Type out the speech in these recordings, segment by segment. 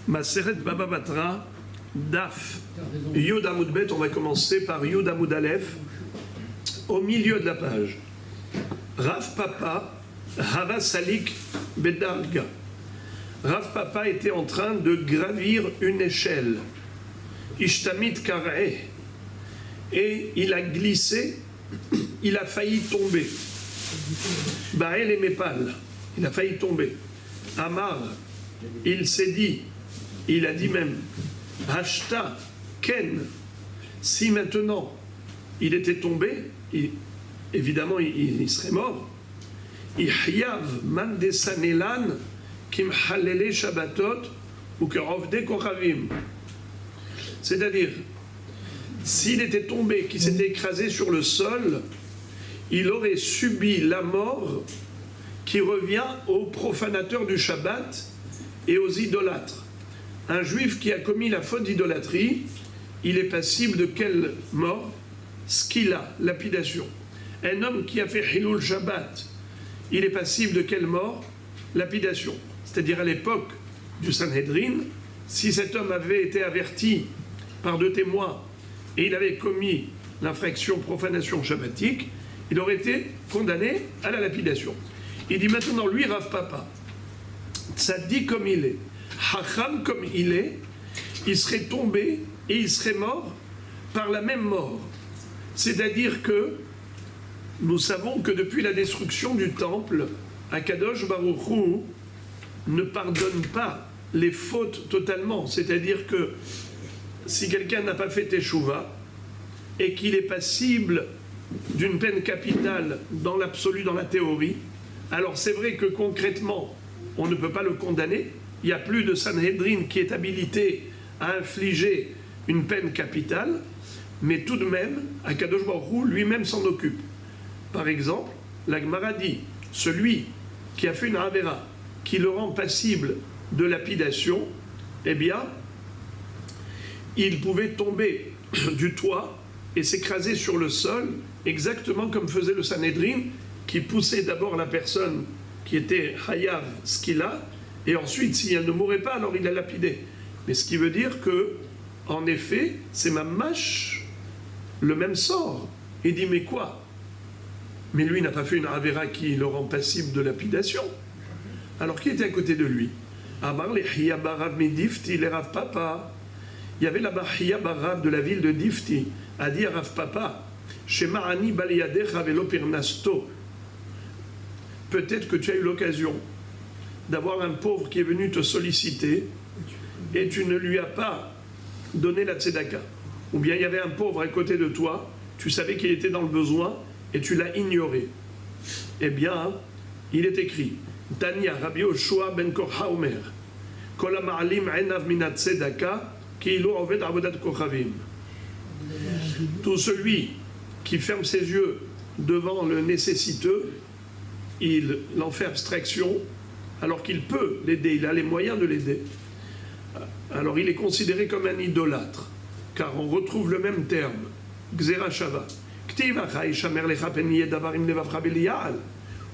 Maseret Baba Batra, Daf, Yud Amud Bet, on va commencer par Yud Amud Aleph, au milieu de la page. Rav Papa, Hava Salik Bedarga. Rav Papa était en train de gravir une échelle. Ishtamit Kara'eh. Et il a glissé, il a failli tomber. Bael et Mépal, il a failli tomber. Amar, il s'est dit, il a dit même, Hashta, Ken, si maintenant il était tombé, évidemment il serait mort. Ihyav mandesanelan kim halele shabbatot ou kerovde kochavim. C'est-à-dire, s'il était tombé, qu'il s'était écrasé sur le sol, il aurait subi la mort qui revient aux profanateurs du Shabbat et aux idolâtres. Un juif qui a commis la faute d'idolâtrie, il est passible de quelle mort? Skila, lapidation. Un homme qui a fait Hilul Shabbat, il est passible de quelle mort? Lapidation. C'est-à-dire à l'époque du Sanhedrin, si cet homme avait été averti par deux témoins et il avait commis l'infraction profanation shabbatique, il aurait été condamné à la lapidation. Il dit maintenant, lui, Rav Papa, tzaddik comme il est, hacham comme il serait tombé et il serait mort par la même mort. C'est-à-dire que nous savons que depuis la destruction du temple, Akadosh Baruch Hu ne pardonne pas les fautes totalement. C'est-à-dire que si quelqu'un n'a pas fait teshuva et qu'il est passible d'une peine capitale dans l'absolu, dans la théorie, alors c'est vrai que concrètement, on ne peut pas le condamner. Il n'y a plus de Sanhedrin qui est habilité à infliger une peine capitale, mais tout de même, Akadosh Baruch Hu lui-même s'en occupe. Par exemple, la Gemara dit, celui qui a fait une avera, qui le rend passible de lapidation, eh bien, il pouvait tomber du toit et s'écraser sur le sol, exactement comme faisait le Sanhedrin, qui poussait d'abord la personne qui était Hayav Skila, et ensuite, si elle ne mourait pas, alors il la lapidait. Mais ce qui veut dire que, en effet, c'est mamash le même sort. Il dit, mais quoi? Mais lui n'a pas fait une avera qui le rend passible de lapidation. Alors qui était à côté de lui? Amar le Hiya Barav Midifti, le Rav Papa. Il y avait là-bas Hiya Barav de la ville de Difti, a dit à Rav Papa, Shema'ani baliyadecha velo pirnasto. Peut-être que tu as eu l'occasion d'avoir un pauvre qui est venu te solliciter et tu ne lui as pas donné la tzedaka. Ou bien il y avait un pauvre à côté de toi, tu savais qu'il était dans le besoin et tu l'as ignoré. Eh bien, il est écrit, Tanya Rabbi Yoshua ben Korha Omer, Kol ha'ma'alim einav min hatzedaka, ki lo oved avodat kochavim. Tout celui qui ferme ses yeux devant le nécessiteux, il en fait abstraction, alors qu'il peut l'aider, il a les moyens de l'aider. Alors il est considéré comme un idolâtre, car on retrouve le même terme, Gzera Shava. Ktiv achai shamer lecha pen yedavar levavcha belial,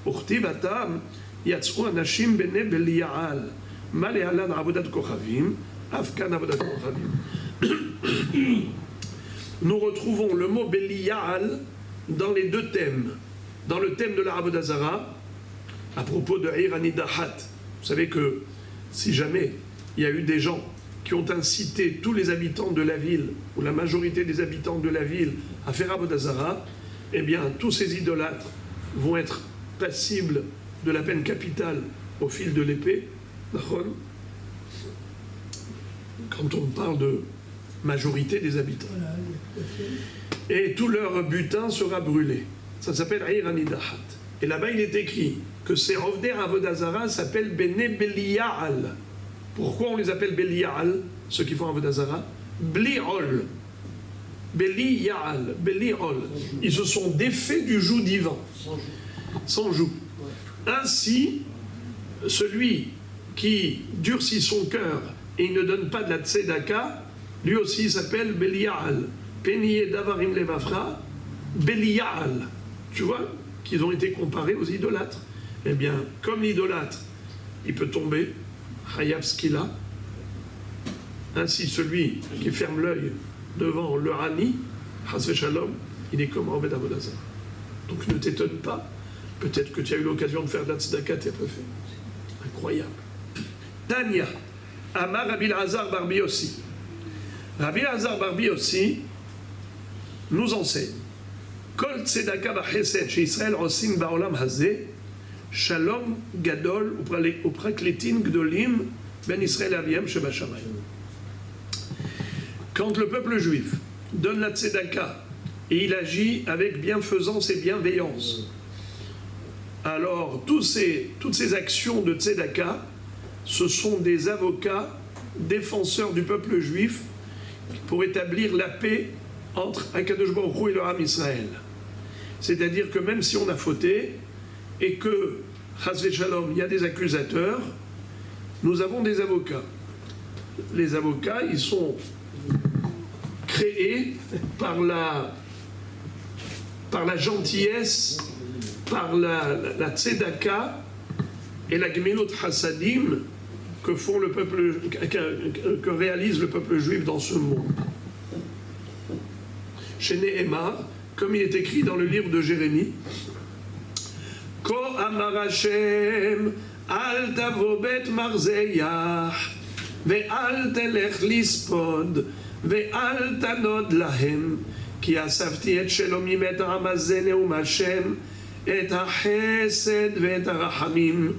uktiv atam yatz'u anashim bene belial, ma lehalan avodat kochavim, afkan avodat kochavim. Nous retrouvons le mot Belial dans les deux thèmes. Dans le thème de la Avodah Zara, à propos de Iranidahat. Vous savez que si jamais il y a eu des gens qui ont incité tous les habitants de la ville, ou la majorité des habitants de la ville, à faire Avodah Zara, eh bien tous ces idolâtres vont être passibles de la peine capitale au fil de l'épée. Quand on parle de majorité des habitants. Et tout leur butin sera brûlé. Ça s'appelle Iranidahat. Et là-bas, il est écrit que ces Ovder Avodah Zara s'appellent Bene Belial. Pourquoi on les appelle Belial, ceux qui font Avodah Zara? Bli'ol. Belial. Beli'ol. Ils se sont défaits du joug divin. Sans joug. Ainsi, celui qui durcit son cœur et il ne donne pas de la tzedaka, lui aussi il s'appelle Belial. Peniye davarim levafra, Belial. Tu vois qu'ils ont été comparés aux idolâtres. Eh bien, comme l'idolâtre, il peut tomber, Hayav Skila, Ainsi, celui qui ferme l'œil devant le Rani, Chas Shalom, il est comme Oved Avodah Zarah. Donc ne t'étonne pas, peut-être que tu as eu l'occasion de faire de la tzedaka, tu n'as pas fait. Incroyable. Tania, Amar Rabbi Elazar Bar Biossi. Rabbi Elazar Bar Biossi nous enseigne Kol tzedaka v'chesed she'Israël osim ba'olam hazeh shalom gadol upraklitin gdolim ben Israël aviem shebashamayim. Quand le peuple juif donne la tzedaka et il agit avec bienfaisance et bienveillance, alors toutes ces actions de tzedaka, ce sont des avocats défenseurs du peuple juif pour établir la paix entre Akadosh Baruch Hu et le Ham Israël. C'est-à-dire que même si on a fauté et que, Chas v'Shalom, il y a des accusateurs, nous avons des avocats. Les avocats, ils sont créés par la gentillesse, par la tzedaka et la gmilut hasadim que réalise le peuple juif dans ce monde. Chez Nehemar, comme il est écrit dans le livre de Jérémie, Ko amar Hashem, al tavo bet marzeyah, ve'al telech lispod, ve'al tanod lahem, ki asavti et shelomi et ha'amazeh neum Hashem, et ha'chesed ve'et ha'rachamim,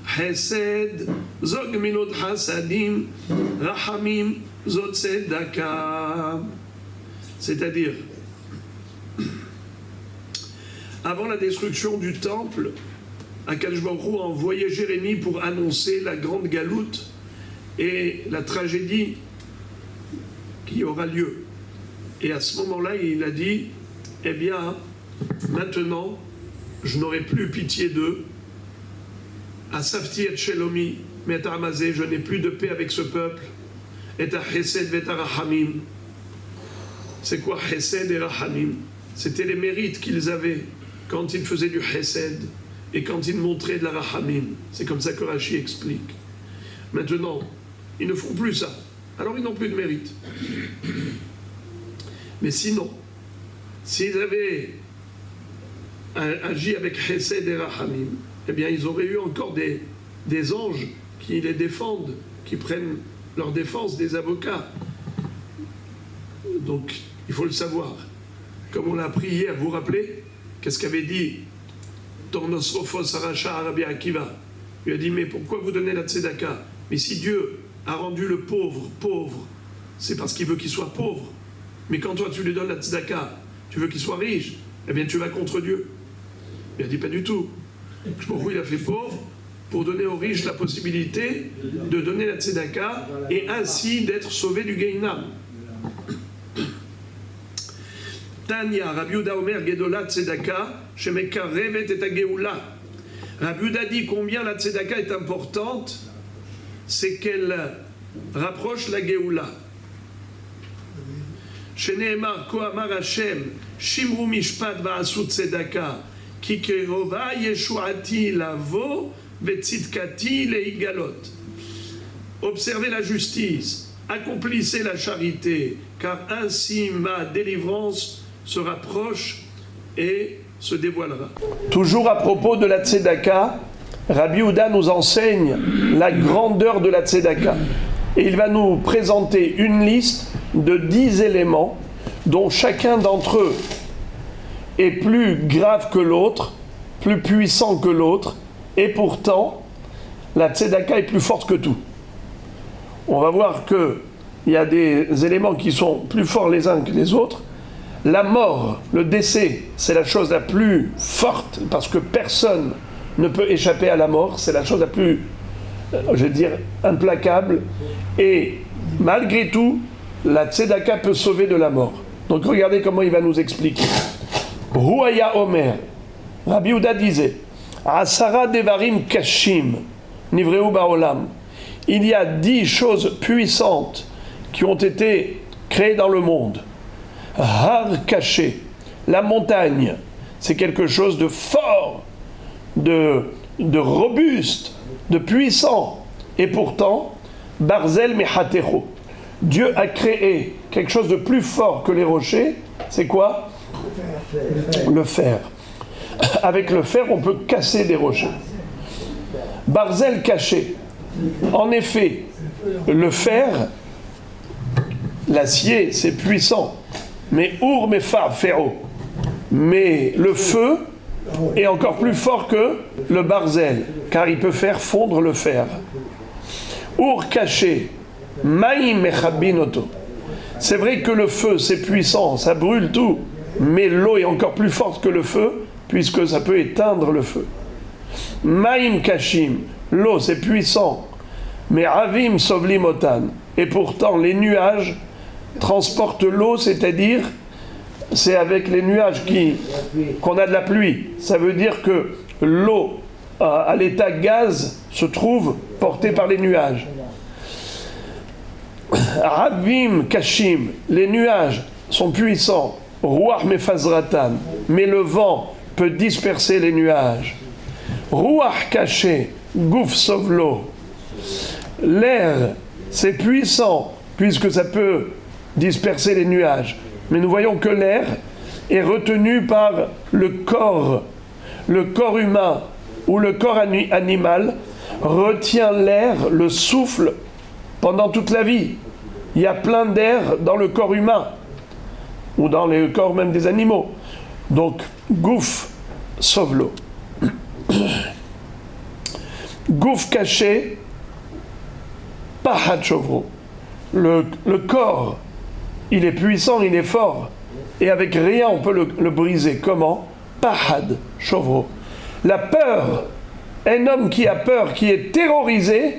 chesed, zo gmilut hasadim, rachamim, zo tzedaka. C'est-à-dire, avant la destruction du temple, Akadosh Baruch Hu a envoyé Jérémie pour annoncer la grande galoute et la tragédie qui aura lieu. Et à ce moment-là, il a dit, eh bien, maintenant, je n'aurai plus pitié d'eux. Asafti et shelomi, met Amazé, je n'ai plus de paix avec ce peuple. Et à chesed vet arachamim. C'est quoi chesed et rachamim? C'était les mérites qu'ils avaient quand ils faisaient du chesed et quand ils montraient de la rachamim. C'est comme ça que Rashi explique. Maintenant, ils ne font plus ça. Alors ils n'ont plus de mérite. Mais sinon, s'ils avaient agi avec chesed et rachamim, eh bien ils auraient eu encore des anges qui les défendent, qui prennent leur défense, des avocats. Donc, il faut le savoir. Comme on l'a appris hier, vous vous rappelez? Qu'est-ce qu'avait dit Tornosophos Aracha à Rabbi Akiva? Il lui a dit, mais pourquoi vous donnez la tzedaka? Mais si Dieu a rendu le pauvre pauvre, c'est parce qu'il veut qu'il soit pauvre. Mais quand toi tu lui donnes la tzedaka, tu veux qu'il soit riche, eh bien tu vas contre Dieu. Il a dit pas du tout. Pourquoi il a fait pauvre? Pour donner aux riches la possibilité de donner la tzedaka et ainsi d'être sauvé du Gehinam. Tania, Rabbi Yehuda Omer Gedola Tzedaka, Shemekarevet et Ageoula. Rabbi Yehuda dit combien la tzedaka est importante, c'est qu'elle rapproche la Geoula. Sheneemar Ko Amar Hashem, Shimru Mishpat Va'asu Tzedaka, Ki Kerova Yeshuati Lavo Vetzidkati Leigalot. Observez la justice, accomplissez la charité, car ainsi ma délivrance se rapproche et se dévoilera. Toujours à propos de la tzedaka, Rabbi Yehuda nous enseigne la grandeur de la tzedaka. Et il va nous présenter une liste de 10 éléments dont chacun d'entre eux est plus grave que l'autre, plus puissant que l'autre, et pourtant, la tzedaka est plus forte que tout. On va voir qu'il y a des éléments qui sont plus forts les uns que les autres. La mort, le décès, c'est la chose la plus forte parce que personne ne peut échapper à la mort. C'est la chose la plus, je veux dire, implacable. Et malgré tout, la tzedaka peut sauver de la mort. Donc regardez comment il va nous expliquer. Huaya Omer, Rabbi Yehuda disait, Asara devarim kashim, nivreu baolam. Il y a 10 choses puissantes qui ont été créées dans le monde. Har caché, la montagne, c'est quelque chose de fort, de robuste, de puissant. Et pourtant, Barzel mechatecho, Dieu a créé quelque chose de plus fort que les rochers. C'est quoi? Le fer. Avec le fer, on peut casser des rochers. Barzel caché. En effet, le fer, l'acier, c'est puissant. Mais Our Mephar, ferro. Mais le feu est encore plus fort que le barzel, car il peut faire fondre le fer. Our caché, Maïm Mechabinoto. C'est vrai que le feu, c'est puissant, ça brûle tout, mais l'eau est encore plus forte que le feu, puisque ça peut éteindre le feu. Maïm Kashim, l'eau, c'est puissant, mais Avim Sovlimotan. Et pourtant, les nuages transportent l'eau, c'est-à-dire, c'est avec les nuages qu'on a de la pluie. Ça veut dire que l'eau à l'état gaz se trouve portée par les nuages. Rabim Kashim, les nuages sont puissants. Ruach Mefazratan, mais le vent peut disperser les nuages. Ruach Caché, Gouf Sovlo. L'air, c'est puissant, puisque ça peut disperser les nuages. Mais nous voyons que l'air est retenu par le corps humain ou le corps animal retient l'air, le souffle, pendant toute la vie. Il y a plein d'air dans le corps humain, ou dans le corps même des animaux. Donc, Gouf Sovlo. Gouf caché, Pahad Chovro. Le corps, il est puissant, il est fort. Et avec rien, on peut le briser. Comment? Pahad Chovro. La peur, un homme qui a peur, qui est terrorisé,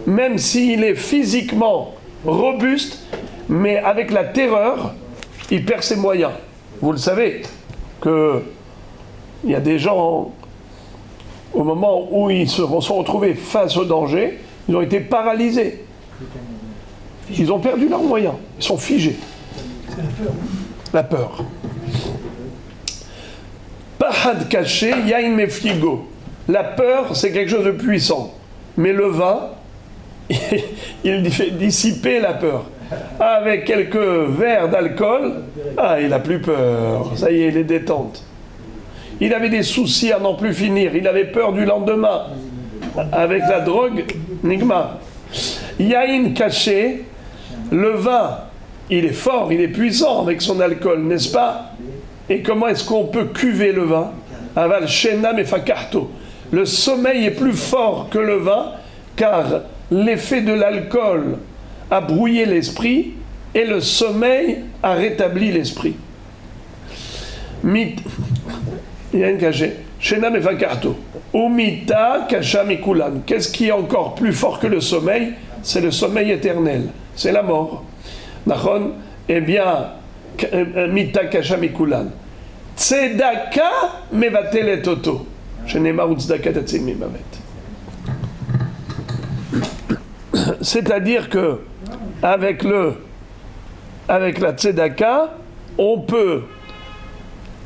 même s'il est physiquement robuste, mais avec la terreur, il perd ses moyens. Vous le savez, qu'il y a des gens, au moment où ils se sont retrouvés face au danger, ils ont été paralysés. Ils ont perdu leurs moyens. Ils sont figés. C'est la peur. Pahad caché, yain mefigo. La peur, c'est quelque chose de puissant. Mais le vin, il fait dissiper la peur. Avec quelques verres d'alcool, il n'a plus peur. Ça y est, il est détente. Il avait des soucis à n'en plus finir. Il avait peur du lendemain. Avec la drogue, nigma. Yain caché, le vin, il est fort, il est puissant avec son alcool, n'est-ce pas? Et comment est-ce qu'on peut cuver le vin? Aval shenam et fakarto. Le sommeil est plus fort que le vin, car l'effet de l'alcool a brouillé l'esprit et le sommeil a rétabli l'esprit. Yain caché, shenam et fakarto. Umita kashamikulan. Qu'est-ce qui est encore plus fort que le sommeil? C'est le sommeil éternel. C'est la mort. Nachon, eh bien, mita kashamikulan. Tzedaka mevatel et toto. C'est-à-dire que avec la tzedaka, on peut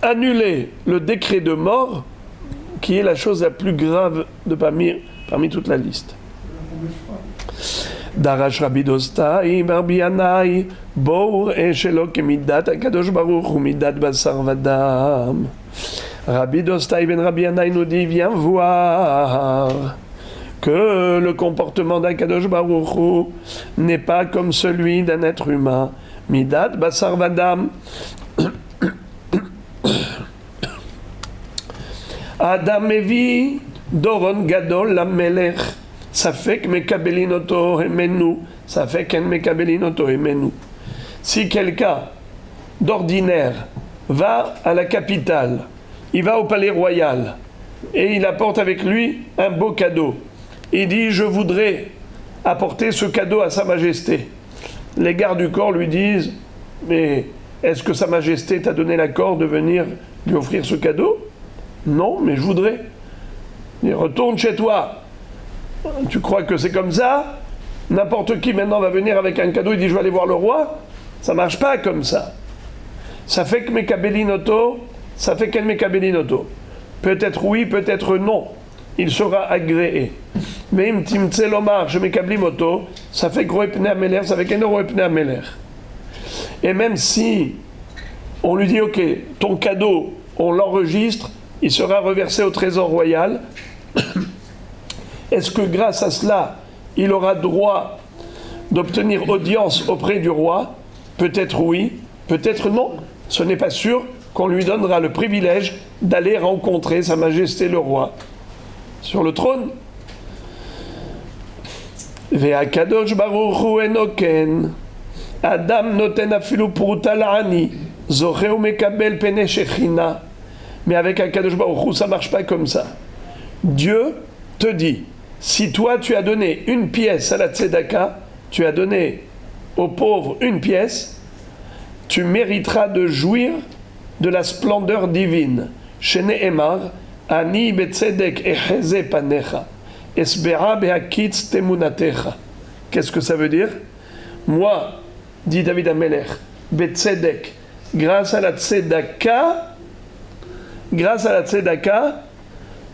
annuler le décret de mort, qui est la chose la plus grave parmi toute la liste. Darash Rabbi Dostai, Barbi Yanai, Bour et Shelo Kemidat, Akadosh Baruch, ou Midat Basar Vadam. Rabbi Dostai ben Rabbi Yanai nous dit, viens voir que le comportement d'Akadosh Baruch n'est pas comme celui d'un être humain. Midat Basar Vadam. Adam Mevi, Doron Gadol, la Melech. Ça fait que Mekabelinoto Emenu. Ça fait qu'en Mekabelinoto Emenu. Si quelqu'un d'ordinaire va à la capitale, il va au palais royal et il apporte avec lui un beau cadeau. Il dit, je voudrais apporter ce cadeau à Sa Majesté. Les gardes du corps lui disent, mais est-ce que Sa Majesté t'a donné l'accord de venir lui offrir ce cadeau? Non, mais je voudrais. Il retourne chez toi. Tu crois que c'est comme ça? N'importe qui maintenant va venir avec un cadeau et dit je vais aller voir le roi? Ça marche pas comme ça. Ça fait que Mekabelinoto, ça fait qu'elle Mekabelinoto. Peut-être oui, peut-être non. Il sera agréé. Veim timtse lomar, je mekablim oto, ça fait gros epnei ameler, ça fait qu'un epnei ameler. Et même si on lui dit, ok, ton cadeau, on l'enregistre, il sera reversé au trésor royal, est-ce que grâce à cela, il aura droit d'obtenir audience auprès du roi? Peut-être oui, peut-être non. Ce n'est pas sûr qu'on lui donnera le privilège d'aller rencontrer Sa Majesté le roi sur le trône. Ve'akadosh baruch hu enoken Adam noten afilu pruta la'ani zocheu mekabel pene shechina. Mais avec Akadosh baruch hu, ça marche pas comme ça. Dieu te dit, si toi tu as donné une pièce à la tzedaka, tu as donné aux pauvres une pièce, tu mériteras de jouir de la splendeur divine. Shene'emar, ani betzedek echeze panecha, esbera behakitz temunatecha. Qu'est-ce que ça veut dire? Moi, dit David Amelech, betzedek, grâce à la tzedaka,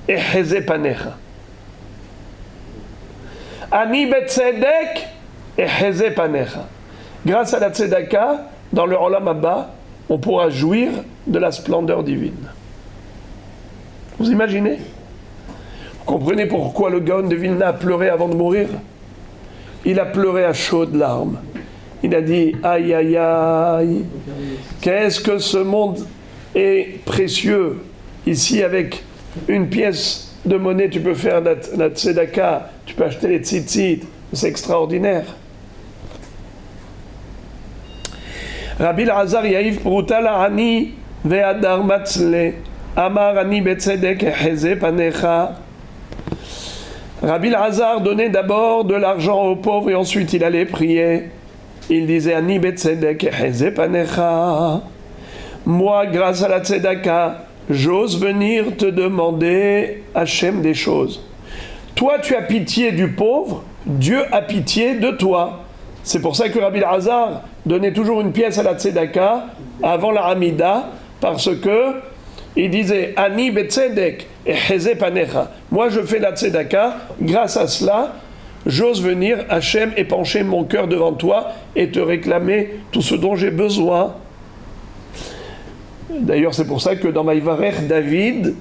echeze panecha. Ani betzedek, echeze panecha. Grâce à la tzedaka, dans le Olam Haba, on pourra jouir de la splendeur divine. Vous imaginez? Vous comprenez pourquoi le Gaon de Vilna a pleuré avant de mourir? Il a pleuré à chaudes larmes. Il a dit, aïe aïe aïe, qu'est-ce que ce monde est précieux. Ici, avec une pièce de monnaie, tu peux faire la tzedaka, tu peux acheter les tzitzit, c'est extraordinaire. Rabbi Elazar Yaïv Pruta la'ani ve'adar matzle amar ani betzedek echeze panecha. Rabbi Elazar donnait d'abord de l'argent aux pauvres et ensuite il allait prier. Il disait ani betzedek echeze panecha. Moi, grâce à la tzedaka, j'ose venir te demander Hachem des choses. Toi, tu as pitié du pauvre, Dieu a pitié de toi. C'est pour ça que Rabbi Elazar donnait toujours une pièce à la tzedaka avant la Hamida, parce que il disait Ani betzedek echeze panecha. Moi je fais la tzedaka, grâce à cela, j'ose venir Hachem épancher mon cœur devant toi et te réclamer tout ce dont j'ai besoin. D'ailleurs, c'est pour ça que dans Vaïvarech David,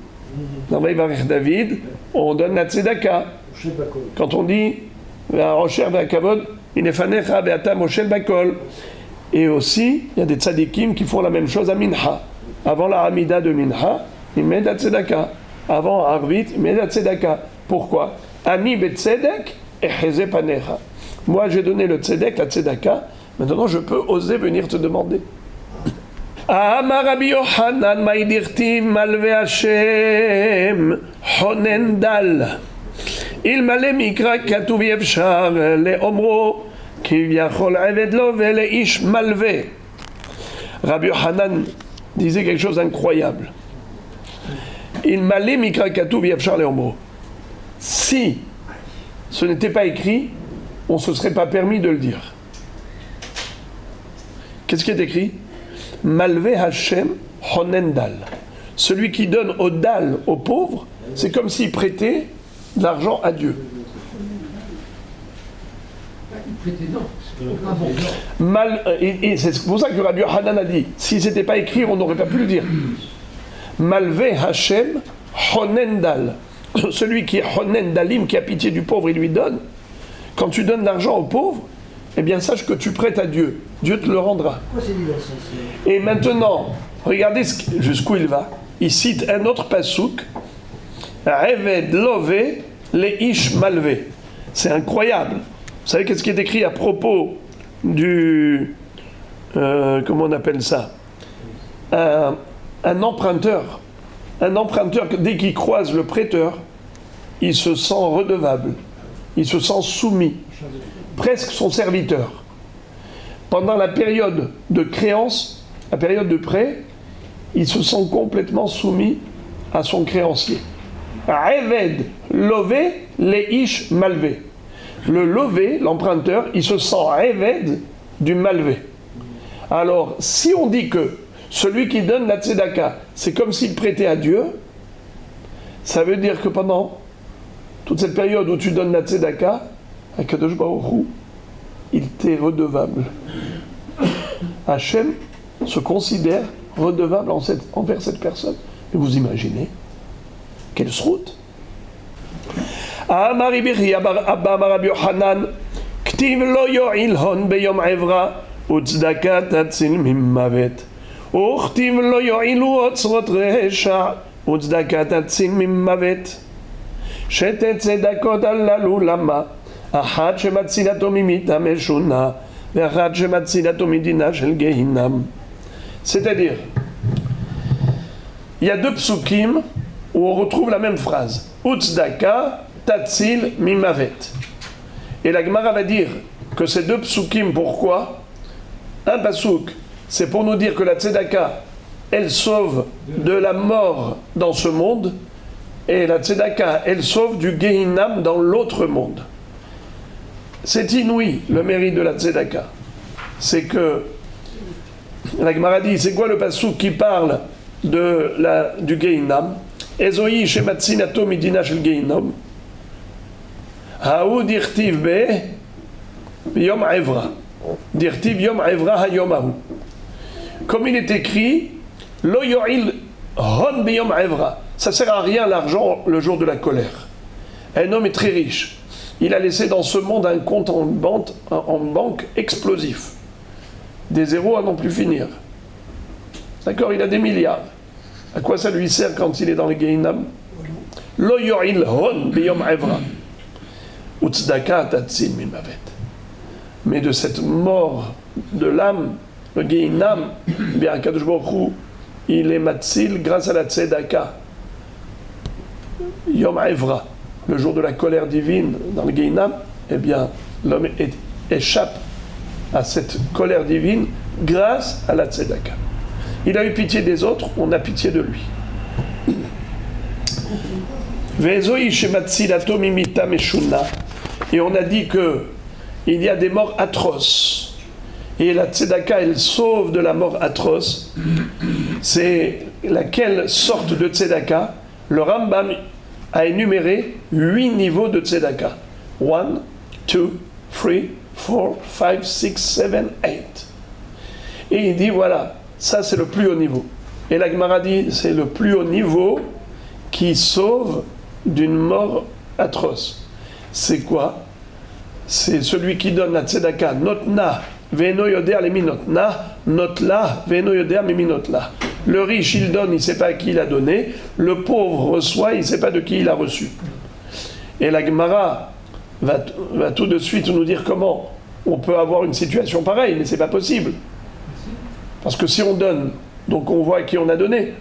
on donne la tzedaka. Quand on dit la recherche d'un kavod, et aussi, il y a des tzadikim qui font la même chose à Minha. Avant la Hamida de Minha, ils mettent la tzedaka. Avant Arvit, ils mettent la tzedaka. Pourquoi? Ani betzedek echeze panecha. Moi, j'ai donné le tzedek, la tzedaka. Maintenant, je peux oser venir te demander. Amar Rabbi Yochanan ma'idirti malve Hashem honendal. Il m'a mikra katuv yevshar leomro kivyachol eved lo vele ish malve. Rabbi Yochanan disait quelque chose d'incroyable. Il m'a mikra katuv yevshar leomro. Si ce n'était pas écrit, on ne se serait pas permis de le dire. Qu'est-ce qui est écrit? Malve Hashem honendal. Celui qui donne au dal, aux pauvres, c'est comme s'il prêtait de l'argent à Dieu. C'est pour ça que Rabbi Yochanan a dit, si c'était pas écrit, on n'aurait pas pu le dire. Malve Hashem honendal. Celui qui est honendalim, qui a pitié du pauvre, il lui donne. Quand tu donnes l'argent aux pauvres, eh bien sache que tu prêtes à Dieu. Dieu te le rendra. Et maintenant, regardez jusqu'où il va. Il cite un autre pasouk. Eved love le ish malve. C'est incroyable. Vous savez qu'est-ce qui est écrit à propos du... comment on appelle ça? Un emprunteur. Un emprunteur, dès qu'il croise le prêteur, il se sent redevable. Il se sent soumis. Presque son serviteur. Pendant la période de créance, la période de prêt, il se sent complètement soumis à son créancier. Eved lové le ish malvé. Le lové, l'emprunteur, il se sent eved du malvé. Alors, si on dit que celui qui donne la tzedaka, c'est comme s'il prêtait à Dieu, ça veut dire que pendant toute cette période où tu donnes la tzedaka, Akadosh Baruch Hu, il t'est redevable. Hachem se considère redevable envers cette personne. Et vous imaginez quelle route. Amar Ibri Abba Rabbi Yochanan, Ktiv lo yo'il hon beyom evra, utzedaka tatzil mimmavet. וכתיב לא יועילו אוצרות רשע וצדקה תציל ממוות. שתי צדקות הללו למה? אחת שמצילתו ממיתה משונה ואחת שמצילתו מדינה של גיהינם. C'est-à-dire, il y a deux psukim où on retrouve la même phrase. Utzdaka tatzil mimavet. Et la Gemara va dire que ces deux psukim, pourquoi? Un pasuk, c'est pour nous dire que la tzedaka, elle sauve de la mort dans ce monde, et la tzedaka, elle sauve du Gehinam dans l'autre monde. C'est inouï, le mérite de la tzedaka. C'est que, la Gemara dit, c'est quoi le pasuk qui parle du Gehinam? Ezoi shematzinato midina shel Gehinam. Haou dirtiv be yom evra. Dirtiv yom evra hayom haou. Comme il est écrit, Lo yo'il hon biyom evra. Ça ne sert à rien l'argent le jour de la colère. Un homme est très riche. Il a laissé dans ce monde un compte en banque explosif. Des zéros à n'en plus finir. D'accord, il a des milliards. À quoi ça lui sert quand il est dans le Gehinam? Lo yo'il hon biyom evra. Utzdaka tatzil mimavet. Mais de cette mort de l'âme, le Gehinam, bien Kadosh Baruch Hu, il est matzil grâce à la tzedaka. Yom Evra, le jour de la colère divine dans le Gehinam, eh bien l'homme échappe à cette colère divine grâce à la tzedaka. Il a eu pitié des autres, on a pitié de lui. Et on a dit que il y a des morts atroces. Et la tzedaka, elle sauve de la mort atroce. C'est laquelle sorte de tzedaka? Le Rambam a énuméré 8 niveaux de tzedaka. 1, 2, 3, 4, 5, 6, 7, 8. Et il dit, voilà, ça c'est le plus haut niveau. Et la Gemara dit, c'est le plus haut niveau qui sauve d'une mort atroce. C'est quoi? C'est celui qui donne la tzedaka, notna, Veno yoder les minotna, notla, veno yoder les minotla. Le riche, il donne, il ne sait pas à qui il a donné. Le pauvre reçoit, il ne sait pas de qui il a reçu. Et la Gemara va tout de suite nous dire comment on peut avoir une situation pareille, mais ce n'est pas possible. Parce que si on donne, donc on voit à qui on a donné.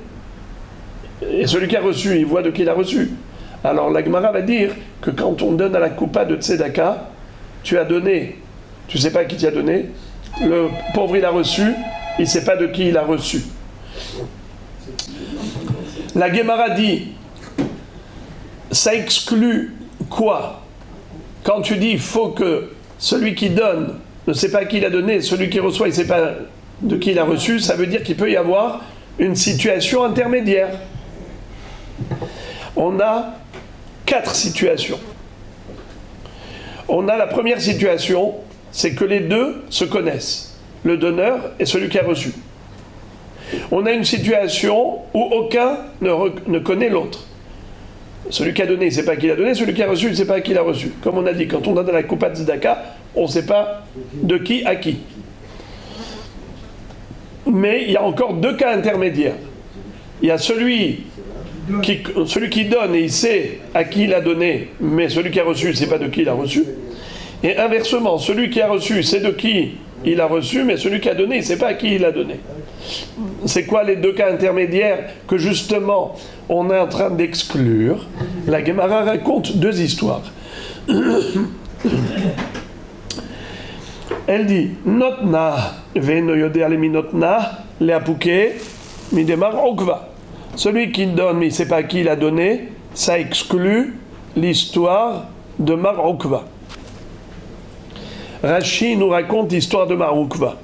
Et celui qui a reçu, il voit de qui il a reçu. Alors la Gemara va dire que quand on donne à la coupa de tzedaka, tu as donné, tu ne sais pas à qui tu as donné, le pauvre il a reçu, il ne sait pas de qui il a reçu. La Gemara dit, ça exclut quoi? Quand tu dis il faut que celui qui donne ne sait pas à qui il a donné, celui qui reçoit il ne sait pas de qui il a reçu, ça veut dire qu'il peut y avoir une situation intermédiaire. On a 4 situations. On a la première situation, c'est que les deux se connaissent, le donneur et celui qui a reçu. On a une situation où aucun ne connaît l'autre. Celui qui a donné, il ne sait pas à qui il a donné, celui qui a reçu, il ne sait pas à qui il a reçu. Comme on a dit, quand on donne la coupa de tzedaka, on ne sait pas de qui à qui. Mais il y a encore 2 cas intermédiaires. Il y a celui qui donne et il sait à qui il a donné, mais celui qui a reçu, il ne sait pas de qui il a reçu. Et inversement, celui qui a reçu sait de qui il a reçu, mais celui qui a donné, il ne sait pas à qui il a donné. C'est quoi les 2 cas intermédiaires que justement on est en train d'exclure? La Gemara raconte 2 histoires. Elle dit Notna veno yoder le minotna le apuke midemar okva. Celui qui donne mais il ne sait pas à qui il a donné, ça exclut l'histoire de Mar Okva. Rashi nous raconte l'histoire de Mar Okva.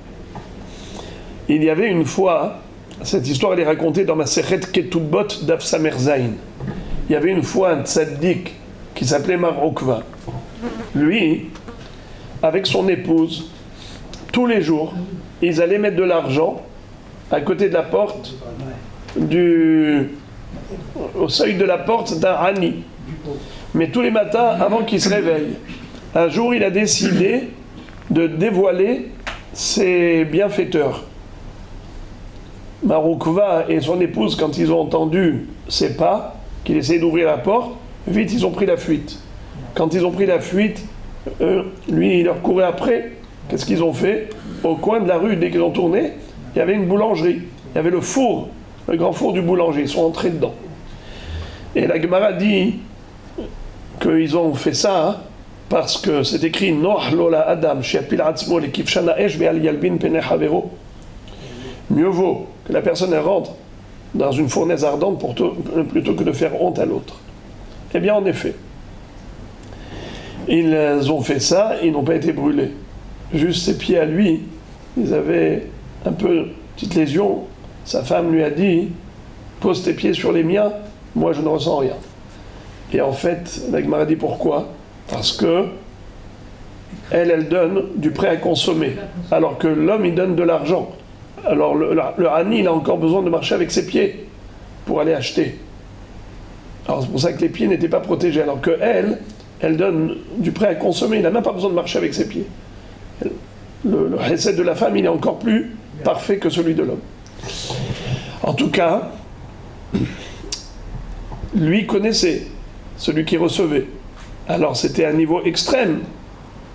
Il y avait une fois, cette histoire elle est racontée dans ma Sechet Ketubot d'Af Samer Zayin. Il y avait une fois un tzaddik qui s'appelait Mar Ukva. Lui, avec son épouse, tous les jours, ils allaient mettre de l'argent à côté de la porte, au seuil de la porte d'un Hani. Mais tous les matins, avant qu'il se réveille, un jour, il a décidé de dévoiler ses bienfaiteurs. Mar Ukva et son épouse, quand ils ont entendu ses pas, qu'il essayait d'ouvrir la porte, vite, ils ont pris la fuite. Quand ils ont pris la fuite, lui, il leur courait après. Qu'est-ce qu'ils ont fait? Au coin de la rue, dès qu'ils ont tourné, il y avait une boulangerie. Il y avait le four, le grand four du boulanger. Ils sont entrés dedans. Et la Gemara dit qu'ils ont fait ça parce que c'est écrit Noach lola Adam, she'apil atzmo lekivshana esh ve'al yalbin penei havero. Mieux vaut que la personne elle rentre dans une fournaise ardente plutôt que de faire honte à l'autre. Eh bien, en effet, ils ont fait ça, ils n'ont pas été brûlés. Juste ses pieds à lui, ils avaient un peu petite lésion. Sa femme lui a dit « Pose tes pieds sur les miens, moi je ne ressens rien. » Et en fait, la Gemara dit pourquoi? Parce que elle donne du prêt à consommer, alors que l'homme, il donne de l'argent. Alors le Hani, il a encore besoin de marcher avec ses pieds pour aller acheter. Alors c'est pour ça que les pieds n'étaient pas protégés, alors que elle donne du prêt à consommer, il n'a même pas besoin de marcher avec ses pieds. Le recette de la femme, il est encore plus parfait que celui de l'homme. En tout cas, lui connaissait celui qui recevait. Alors c'était un niveau extrême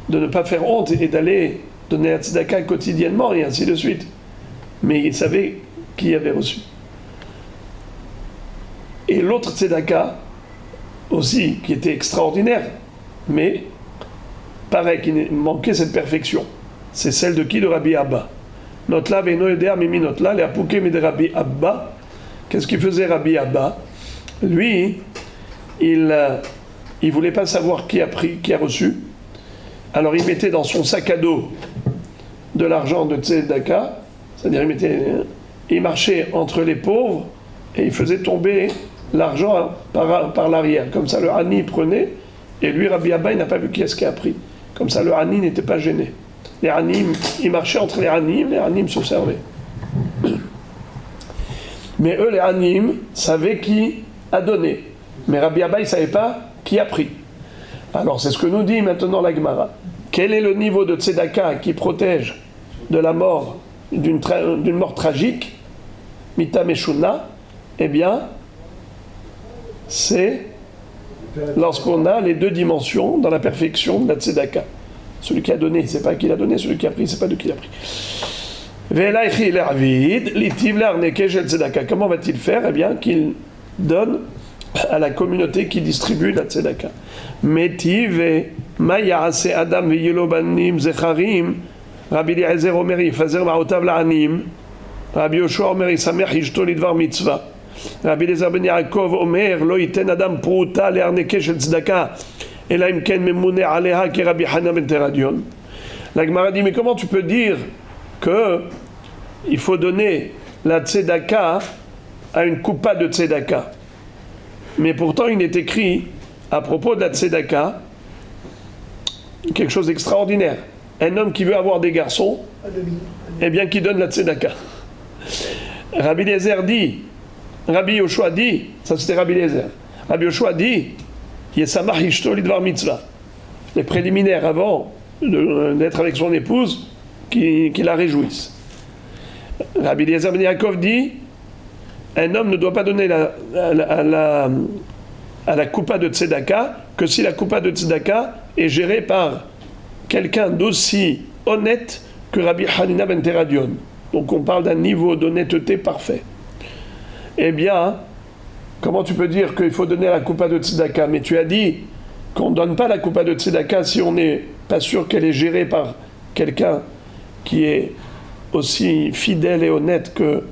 de ne pas faire honte et d'aller donner la tzedaka quotidiennement et ainsi de suite. Mais il savait qui avait reçu. Et l'autre tzedaka aussi, qui était extraordinaire, mais pareil, qui manquait cette perfection. C'est celle de qui? De Rabbi Abba. Notla ve'no yodea mimi notla le'apuke de Rabbi Abba. Qu'est-ce qu'il faisait Rabbi Abba? Lui, il voulait pas savoir qui a pris, qui a reçu. Alors il mettait dans son sac à dos de l'argent de tzedaka, c'est-à-dire il marchait entre les pauvres et il faisait tomber l'argent par l'arrière. Comme ça, le Hani prenait, et lui, Rabbi Abba, il n'a pas vu qui est-ce qui a pris. Comme ça, le Hani n'était pas gêné. Les Hanim, il marchait entre les Hanim se servaient. Mais eux, les Hanim, savaient qui a donné. Mais Rabbi Abba, il ne savait pas qui a pris. Alors, c'est ce que nous dit maintenant la Gemara. Quel est le niveau de tzedaka qui protège de la mort, d'une mort tragique, Mita Meshuna? Eh bien, c'est lorsqu'on a les deux dimensions dans la perfection de la tzedaka. Celui qui a donné, c'est pas qui l'a donné, celui qui a pris, c'est pas de qui l'a pris. Comment va-t-il faire? Eh bien, qu'il donne à la communauté qui distribue la tzedaka. Metive Mayase Adam veYelobanim Zecharim. Rabbi Eliezer Omer Yifazer Ma'otav la'anim. Rabbi Yoshua Omer Yisamech Ishto lidvar mitzvah. Rabbi Eliezer ben Yaakov Omer Lo yiten Adam pruta le'arneke shel tzedaka. La Gemara dit, mais comment tu peux dire qu'il faut donner la tzedaka à une coupa de tzedaka? Mais pourtant, il est écrit à propos de la tzedaka quelque chose d'extraordinaire. Un homme qui veut avoir des garçons, eh bien, qui donne la tzedaka. Rabbi Eliezer dit, Rabbi Yoshua dit, ça c'était Rabbi Eliezer, Rabbi Yoshua dit, Yesamach ishto lidvar mitzvah. Les préliminaires avant d'être avec son épouse qui la réjouissent. Rabbi Eliezer ben Yaakov dit un homme ne doit pas donner à la coupa de tzedaka que si la coupa de tzedaka est gérée par quelqu'un d'aussi honnête que Rabbi Hanina ben Teradion. Donc on parle d'un niveau d'honnêteté parfait. Eh bien, comment tu peux dire qu'il faut donner la coupa de tzedaka? Mais tu as dit qu'on ne donne pas la coupa de tzedaka si on n'est pas sûr qu'elle est gérée par quelqu'un qui est aussi fidèle et honnête que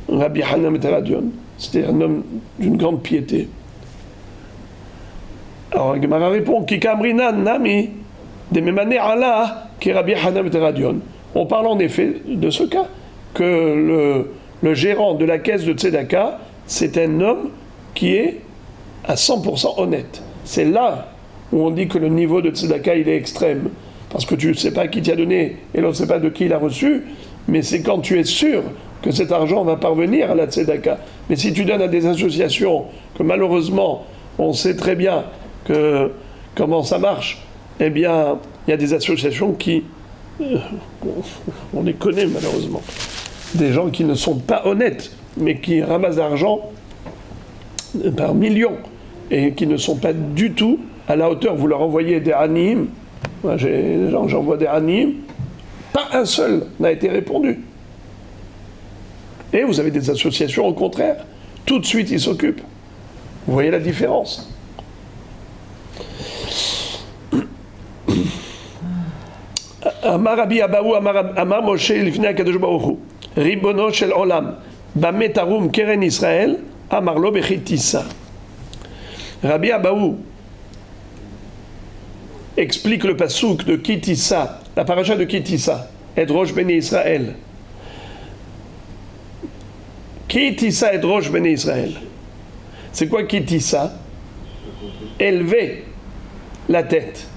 Rabbi Hanan ben Teradion. C'était un homme d'une grande piété. Alors Gemara répond Kikamrina Nami de Memane Allah qui est Rabbi Hanan ben Teradion. On parle en effet de ce cas que le gérant de la caisse de tzedaka, c'est un homme qui est à 100% honnête. C'est là où on dit que le niveau de tzedaka il est extrême, parce que tu ne sais pas qui t'a donné et l'on ne sait pas de qui il a reçu, mais c'est quand tu es sûr que cet argent va parvenir à la tzedaka. Mais si tu donnes à des associations que malheureusement on sait très bien comment ça marche, eh bien il y a des associations qui, on les connaît malheureusement, des gens qui ne sont pas honnêtes, mais qui ramassent l'argent par millions et qui ne sont pas du tout à la hauteur. Vous leur envoyez des animes, moi j'envoie des animes, pas un seul n'a été répondu. Et vous avez des associations au contraire, tout de suite ils s'occupent. Vous voyez la différence. Amar Rabbi Abahu Amar Moshe Lifnei HaKadosh Baruch Hu Ribono Shel Olam Bame Tarum Keren Israël Amar Lo Bechitissa. Rabbi Abahu explique le pasouk de Kitissa, la paracha de Kitissa, Edrosh Bnei Israël. Kitissa Edrosh Bnei Israël. C'est quoi Kitissa? Élever la tête.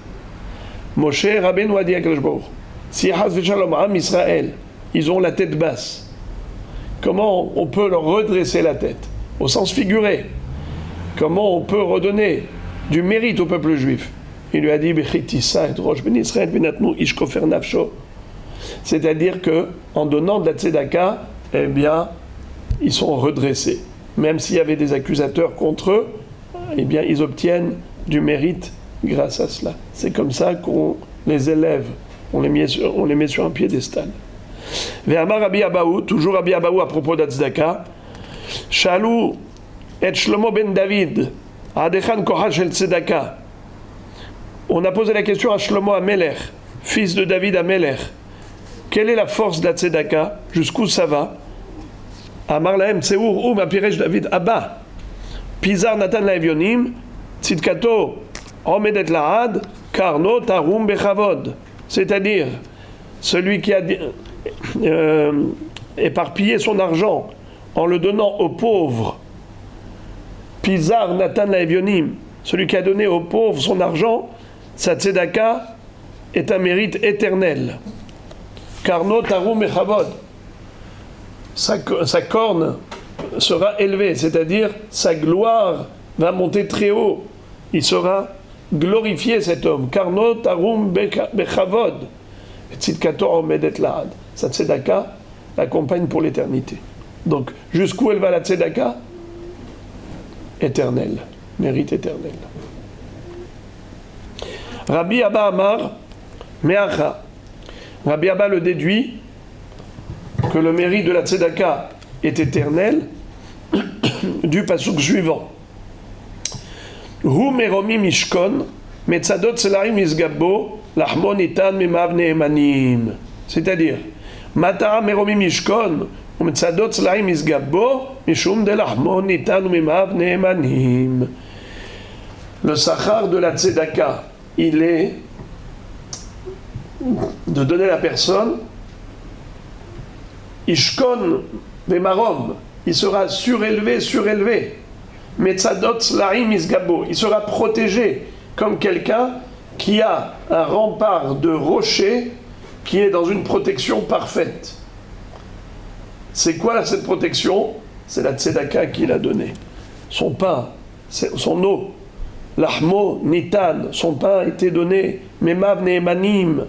Moshe Rabbeinu a dit à Kadosh Baruch, si Haz v'Shalom Am Israël, ils ont la tête basse, comment on peut leur redresser la tête? Au sens figuré. Comment on peut redonner du mérite au peuple juif? Il lui a dit, c'est-à-dire que en donnant de la tzedaka, eh bien, ils sont redressés. Même s'il y avait des accusateurs contre eux, eh bien, ils obtiennent du mérite grâce à cela. C'est comme ça qu'on les élève, on les met sur un piédestal. Ve'amar Rabbi Abahu, toujours Rabbi Abahu à propos de la tzedaka, Shalou et Shlomo ben David, Adechan Koha shel tzedaka. On a posé la question à Shlomo Amelech, fils de David Amelech. Quelle est la force de la tzedaka? Jusqu'où ça va? Amar lahem Tseur ou Mapiresh David Abba. Pizar Natan laevionim, Tzidkato Omedet laad, Karno Tarum bechavod. C'est-à-dire, celui qui a éparpillé son argent en le donnant aux pauvres. Pizar Natan laevionim, celui qui a donné aux pauvres son argent, sa tzedaka est un mérite éternel. Karno tarum bechavod. Sa corne sera élevée, c'est-à-dire sa gloire va monter très haut. Il sera glorifié cet homme. Karno tarum bechavod. Tzidkato omedet laad. Sa tzedaka l'accompagne pour l'éternité. Donc, jusqu'où elle va la tzedaka? Éternel, mérite éternel. Rabbi Abba Amar Meacha. Rabbi Abba le déduit que le mérite de la tzedaka est éternel du pasuk suivant. Hu meromi mishkon metzadot selaim isgabbo lachmon itan mimav neemanim. C'est-à-dire, matara meromi mishkon metzadot selaim isgabbo mishum de lachmon itan mimav neemanim. Le sachar de la tzedaka, il est de donner à la personne Ishkon Vemarom, il sera surélevé. Metzadot Slaim Isgabo, il sera protégé comme quelqu'un qui a un rempart de rochers qui est dans une protection parfaite. C'est quoi cette protection? C'est la tzedaka qu'il a donnée. Son pain, son eau. L'ahmo nitan, son pain a été donné. Memav neemanim,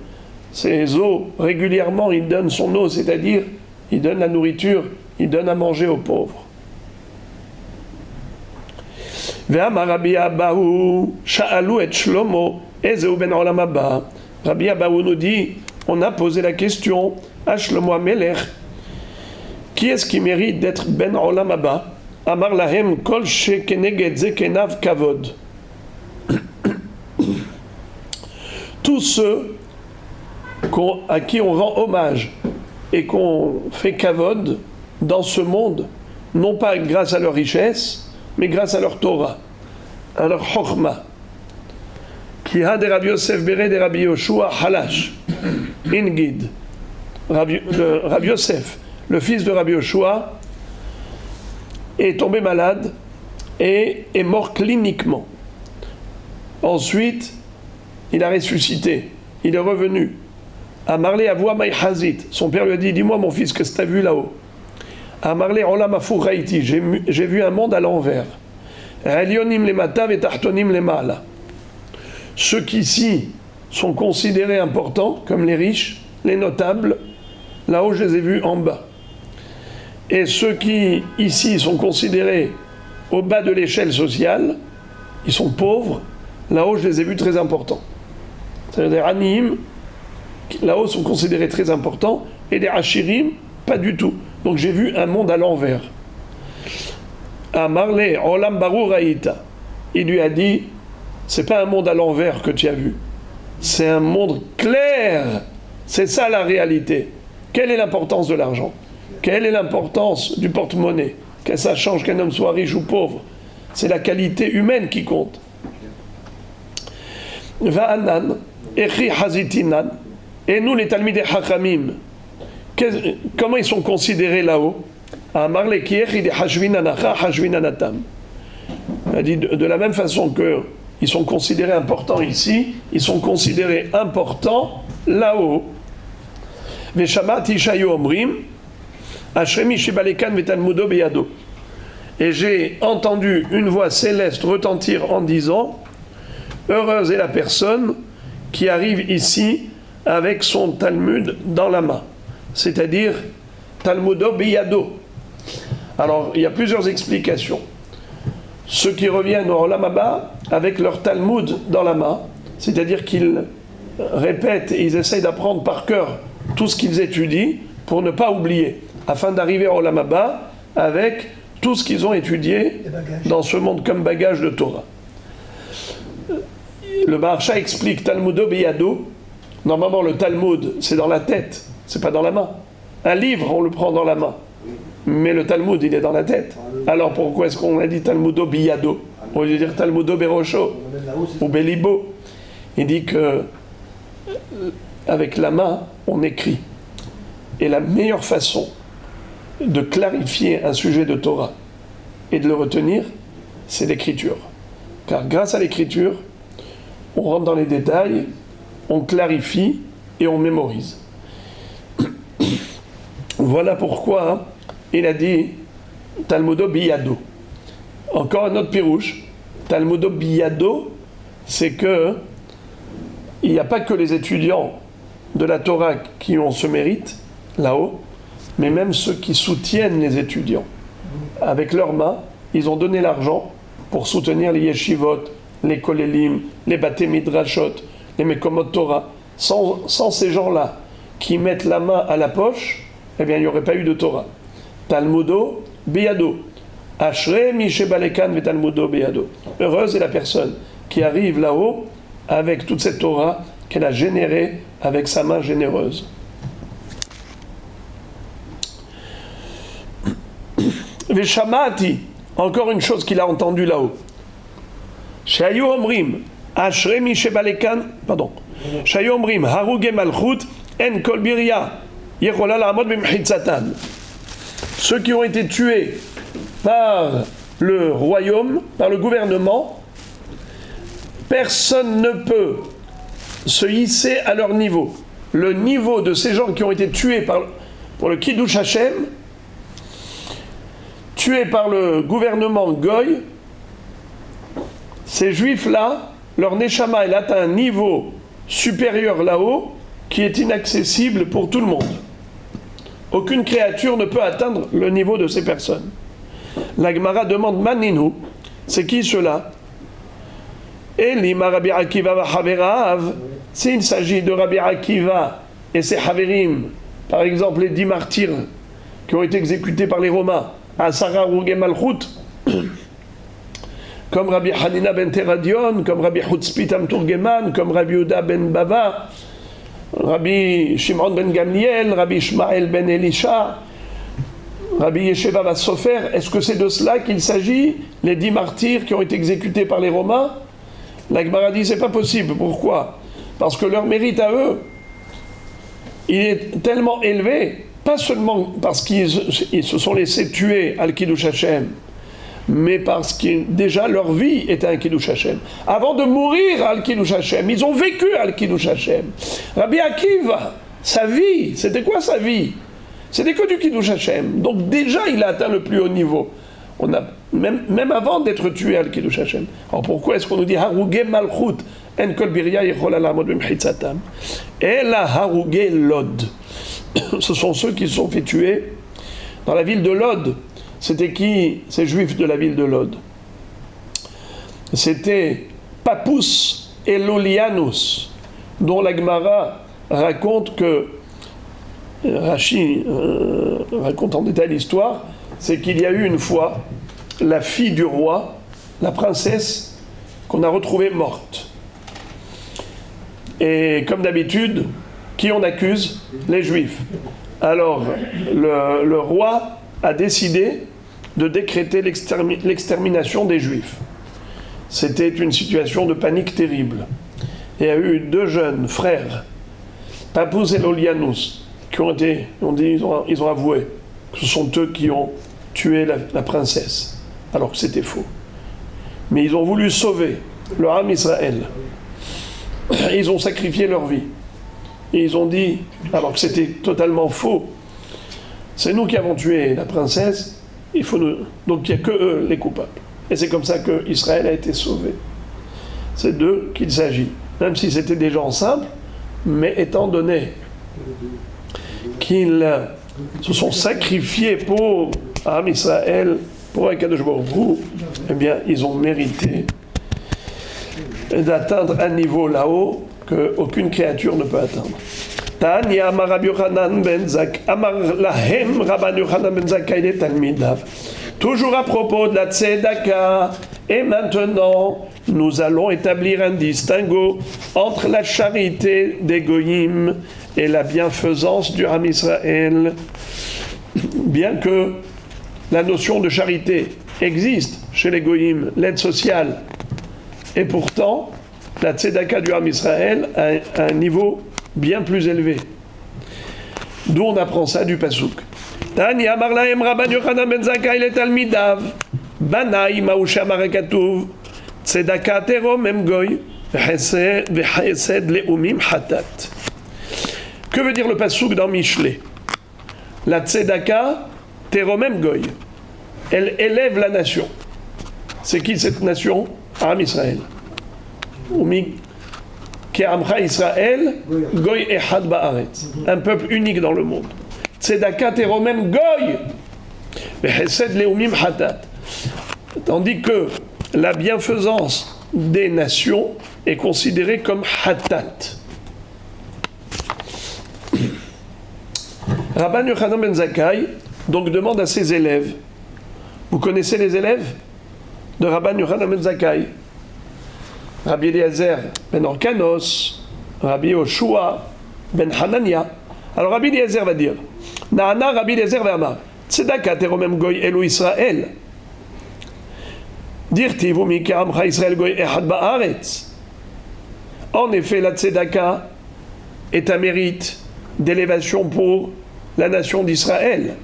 ses eaux, régulièrement il donne son eau, c'est-à-dire il donne la nourriture, il donne à manger aux pauvres. Ve'amar Rabbi Abahu sha'alu et Shlomo ezeu ben olam haba. Rabbi Abahu nous dit, on a posé la question à Shlomo Amelech, qui est-ce qui mérite d'être ben olam haba? Amar lahem kol shekeneged zekenav kavod. Tous ceux à qui on rend hommage et qu'on fait kavod dans ce monde, non pas grâce à leur richesse, mais grâce à leur Torah, à leur chokhma. Qui a des Rabbi Yosef Beret des Rabbi Yoshua Halash, Ingid. Rabbi Yosef, le fils de Rabbi Yoshua, est tombé malade et est mort cliniquement. Ensuite, il a ressuscité, il est revenu. Amarle avoua maïhazit, son père lui a dit, dis-moi mon fils, qu'est-ce que tu as vu là-haut? Amarle olam afur raïti, j'ai vu un monde à l'envers. Elionim le matav et tahtonim le ma'ala. Ceux qui ici sont considérés importants, comme les riches, les notables, là-haut je les ai vus en bas. Et ceux qui ici sont considérés au bas de l'échelle sociale, ils sont pauvres, là-haut je les ai vus très importants. C'est-à-dire des Anihim, là-haut sont considérés très importants, et des Ashirim, pas du tout. Donc j'ai vu un monde à l'envers. Amarle, Olam Barur Haïta. Il lui a dit, c'est pas un monde à l'envers que tu as vu, c'est un monde clair. C'est ça la réalité. Quelle est l'importance de l'argent? Quelle est l'importance du porte-monnaie? Que ça change qu'un homme soit riche ou pauvre? C'est la qualité humaine qui compte. Va'anan, Echi Hazitinan, et nous les Talmidei Chachamim, comment ils sont considérés là-haut? Amarle ki echi de Hashvinanacha, Hashvinanatam. Il dit de la même façon qu'ils sont considérés importants ici, ils sont considérés importants là-haut. Veshamati shayu omrim, Ashremi shebalekan vetalmudo beyado. Et j'ai entendu une voix céleste retentir en disant, heureuse est la personne qui arrive ici avec son Talmud dans la main, c'est-à-dire Talmudo beyado. Alors il y a plusieurs explications. Ceux qui reviennent au Olam Haba avec leur Talmud dans la main, c'est-à-dire qu'ils répètent et ils essayent d'apprendre par cœur tout ce qu'ils étudient pour ne pas oublier, afin d'arriver au Olam Haba avec tout ce qu'ils ont étudié dans ce monde comme bagage de Torah. Le Maharsha explique Talmudo beyado. Normalement le Talmud c'est dans la tête, c'est pas dans la main. Un livre on le prend dans la main, mais le Talmud il est dans la tête. Alors pourquoi est-ce qu'on a dit Talmudo biyado au lieu de dire Talmudo berosho ou belibo? Il dit que avec la main on écrit, et la meilleure façon de clarifier un sujet de Torah et de le retenir, c'est l'écriture. Car grâce à l'écriture, on rentre dans les détails, on clarifie et on mémorise. Voilà pourquoi il a dit Talmudo biyado. Encore un autre pirouche. Talmudo biyado, c'est que il n'y a pas que les étudiants de la Torah qui ont ce mérite là-haut, mais même ceux qui soutiennent les étudiants. Avec leurs mains, ils ont donné l'argent pour soutenir les yeshivot, les kolélim, les baté midrashot, les mekomot Torah. Sans ces gens-là qui mettent la main à la poche, eh bien il n'y aurait pas eu de Torah. Talmudo beyado. Ashrei mi shebalekan ve talmudo beyado. Heureuse est la personne qui arrive là-haut avec toute cette Torah qu'elle a générée avec sa main généreuse. Veshamati, encore une chose qu'il a entendue là-haut. Shayu omrim, Ashrei mi shebalekan, pardon. Shayu omrim, haruge malchut, en kol birya, yechola la'amod b'mchitzatan. Ceux qui ont été tués par le royaume, par le gouvernement, personne ne peut se hisser à leur niveau. Le niveau de ces gens qui ont été tués pour le Kiddush Hashem, tués par le gouvernement Goy, ces juifs-là, leur Neshama, elle atteint un niveau supérieur là-haut qui est inaccessible pour tout le monde. Aucune créature ne peut atteindre le niveau de ces personnes. La Gemara demande Maninu, c'est qui cela? Elima Rabbi Akiva va Haverav. S'il s'agit de Rabbi Akiva et ses Haverim, par exemple les 10 martyrs qui ont été exécutés par les Romains, à Sarah Rouge Malchut, comme Rabbi Hanina ben Teradion, comme Rabbi Hutzpit Amturgeman, comme Rabbi Yehuda ben Bava, Rabbi Shimon ben Gamliel, Rabbi Ishmael ben Elisha, Rabbi Yesheva va Sofer. Est-ce que c'est de cela qu'il s'agit, les 10 martyrs qui ont été exécutés par les Romains? La Gemara dit c'est pas possible. Pourquoi? Parce que leur mérite à eux, il est tellement élevé, pas seulement parce qu'ils se sont laissés tuer al Kiddush Hashem, mais parce que déjà leur vie était un Kiddush Hashem. Avant de mourir al Kiddush Hashem, ils ont vécu al Kiddush Hashem. Rabbi Akiva, sa vie, c'était quoi sa vie? C'était que du Kiddush Hashem. Donc déjà, il a atteint le plus haut niveau. On a, même avant d'être tué al Kiddush Hashem. Alors pourquoi est-ce qu'on nous dit Harougé Malchut en kol birya yechol alamod b'mchitzatam et la Harougé Lod? Ce sont ceux qui se sont fait tuer dans la ville de Lod. C'était qui ces juifs de la ville de Lod? C'était Papus et Lolianus, dont la Gemara raconte que Rashi raconte en détail l'histoire, c'est qu'il y a eu une fois la fille du roi, la princesse, qu'on a retrouvée morte. Et comme d'habitude, qui on accuse? Les Juifs. Alors, le roi a décidé de décréter l'extermination des Juifs. C'était une situation de panique terrible. Il y a eu 2 jeunes frères, Papus et Lolianus, qui ils ont avoué que ce sont eux qui ont tué la princesse, alors que c'était faux. Mais ils ont voulu sauver le Ham Israël. Ils ont sacrifié leur vie. Et ils ont dit, alors que c'était totalement faux, c'est nous qui avons tué la princesse, donc il n'y a que eux les coupables. Et c'est comme ça qu'Israël a été sauvé. C'est d'eux qu'il s'agit. Même si c'était des gens simples, mais étant donné qu'ils se sont sacrifiés pour Am Israël, pour Akadosh Baruch Hu, eh bien, ils ont mérité d'atteindre un niveau là-haut qu'aucune créature ne peut atteindre. Tanya Amar Rabbi Yochanan ben Zakkai, Amar Lahem Rabban Yochanan ben Zakkai le Talmidav. Toujours à propos de la Tzedaka, et maintenant, nous allons établir un distinguo entre la charité des Goyim et la bienfaisance du Ham Israël. Bien que la notion de charité existe chez les Goyim, l'aide sociale, et pourtant, la Tzedaka du Ham Israël a un niveau bien plus élevé. D'où on apprend ça du Pasuk. Tani amar lahem Rabban Yochanan ben Zakkai le Talmidav, Banai ma'usha marakatuv, Tzedaka terom em goy, v'chesed le'umim hatat. Que veut dire le Pasuk dans Mishlé? La Tzedaka terom em goy. Elle élève la nation. C'est qui cette nation? Am Israël. Ke'amcha Israël, goy echad ba'aretz. Un peuple unique dans le monde. Tzedaka teromem goy, v'chesed leumim hatat. Tandis que la bienfaisance des nations est considérée comme hatat. Rabban Yochanan ben Zakkai donc demande à ses élèves. Vous connaissez les élèves de Rabban Yochanan ben Zakkai? Rabbi Eliezer ben Orkanos, Rabbi Yoshua ben Hanania. Alors Rabbi Eliezer va dire, Na'ana Rabbi Eliezer ve'amar, Tzedaka teromem goy elu Israël. Dirtivu mik'amcha Israël goy echad ba'aretz. En effet, la Tzedaka est un mérite d'élévation pour la nation d'Israël.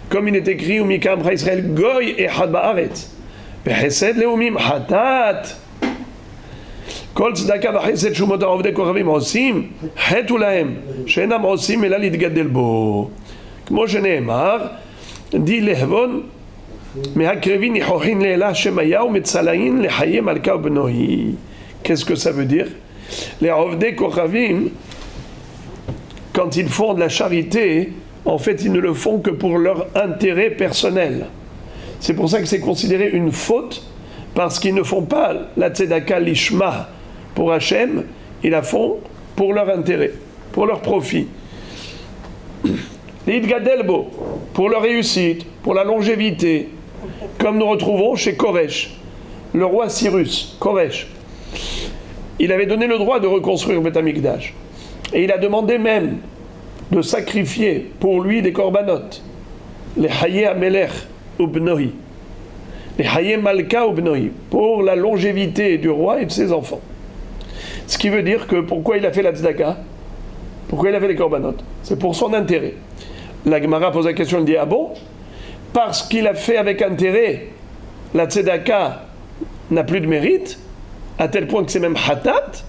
Comme il est écrit, mik'amcha Israël goy echad ba'aretz. V'chesed leumim hatat. כל צדקה וחסד שומות העובדי כוכבים עושים, חטאו להם, שאינם עושים אלא להתגדל בו. כמו שנאמר, די להבון, מהקרבי ניחוחין לאלה שמיה ומצלעין לחיי מלכה ובנוהי. Qu'est-ce que ça veut dire? Les עובדי כוכבים, quand ils font de la charité, en fait, ils ne le font que pour leur intérêt personnel. C'est pour ça que c'est considéré une faute, parce qu'ils ne font pas la tzedaka lishma pour Hachem, ils la font pour leur intérêt, pour leur profit. L'idgadelbo, pour leur réussite, pour la longévité, comme nous retrouvons chez Koresh, le roi Cyrus, Koresh. Il avait donné le droit de reconstruire Beth Amikdash. Et il a demandé même de sacrifier pour lui des korbanot, les Hayé Amelech Ubnohi, les Hayé Malka Ubnohi, pour la longévité du roi et de ses enfants. Ce qui veut dire que pourquoi il a fait la tzedaka? Pourquoi il a fait les korbanot? C'est pour son intérêt. La Gemara pose la question, elle dit, ah bon? Parce qu'il a fait avec intérêt la tzedaka n'a plus de mérite, à tel point que c'est même hatat,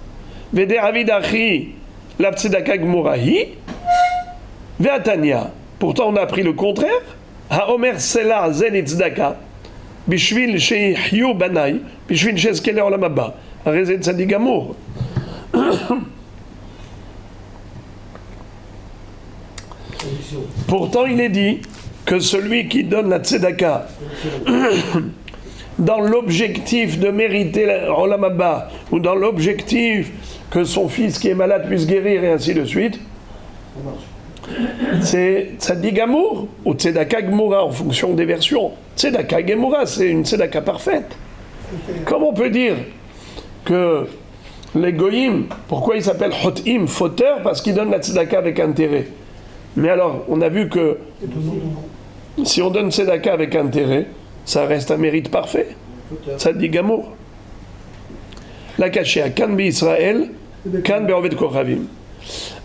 vede avidachi la tzedaka gmurahi, ve'atania. Pourtant on a appris le contraire. Haomer sela zen tzedaka, bishvil sheihyu banai, bishvil shezkele olam haba. Arezet tzadik gamour. Pourtant il est dit que celui qui donne la tzedaka dans l'objectif de mériter l'olam haba, ou dans l'objectif que son fils qui est malade puisse guérir et ainsi de suite, c'est tzadik gamour ou tzedaka gmura en fonction des versions. Tzedaka gmura, c'est une tzedaka parfaite. Comment on peut dire que les goyim, pourquoi ils s'appellent hotim, fauteurs? Parce qu'ils donnent la tzedaka avec intérêt. Mais alors, on a vu que si on donne tzedaka avec intérêt, ça reste un mérite parfait. Tzadik gamour. La cachée à Kan bi Israël, Kan be'oved kochavim.